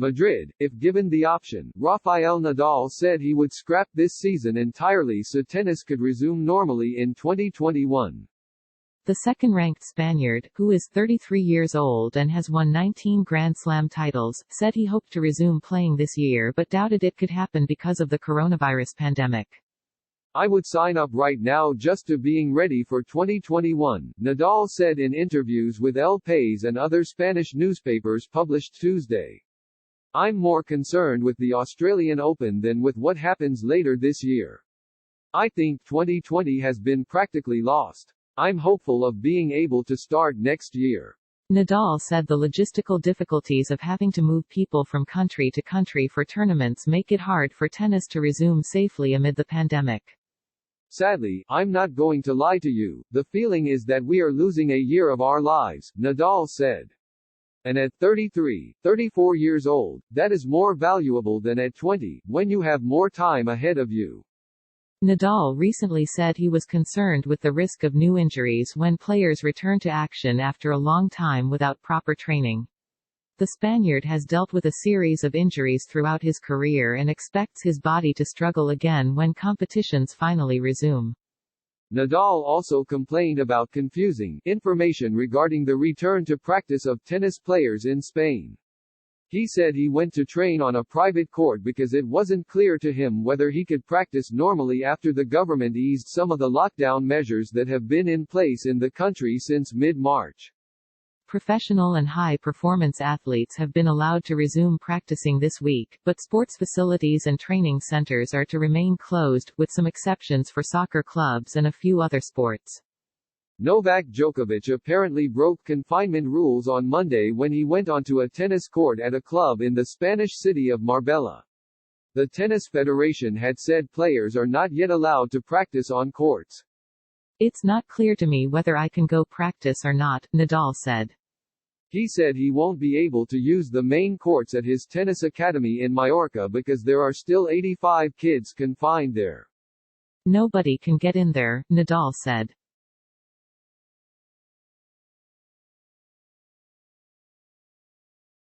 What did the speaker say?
Madrid, if given the option, Rafael Nadal said he would scrap this season entirely so tennis could resume normally in 2021. The second-ranked Spaniard, who is 33 years old and has won 19 Grand Slam titles, said he hoped to resume playing this year but doubted it could happen because of the coronavirus pandemic. I would sign up right now just to being ready for 2021, Nadal said in interviews with El País and other Spanish newspapers published Tuesday. I'm more concerned with the Australian Open than with what happens later this year. I think 2020 has been practically lost. I'm hopeful of being able to start next year. Nadal said the logistical difficulties of having to move people from country to country for tournaments make it hard for tennis to resume safely amid the pandemic. Sadly, I'm not going to lie to you, the feeling is that we are losing a year of our lives, Nadal said. And at 33, 34 years old, that is more valuable than at 20, when you have more time ahead of you. Nadal recently said he was concerned with the risk of new injuries when players return to action after a long time without proper training. The Spaniard has dealt with a series of injuries throughout his career and expects his body to struggle again when competitions finally resume. Nadal also complained about confusing information regarding the return to practice of tennis players in Spain. He said he went to train on a private court because it wasn't clear to him whether he could practice normally after the government eased some of the lockdown measures that have been in place in the country since mid-March. Professional and high-performance athletes have been allowed to resume practicing this week, but sports facilities and training centers are to remain closed, with some exceptions for soccer clubs and a few other sports. Novak Djokovic apparently broke confinement rules on Monday when he went onto a tennis court at a club in the Spanish city of Marbella. The Tennis Federation had said players are not yet allowed to practice on courts. It's not clear to me whether I can go practice or not, Nadal said. He said he won't be able to use the main courts at his tennis academy in Mallorca because there are still 85 kids confined there. Nobody can get in there, Nadal said.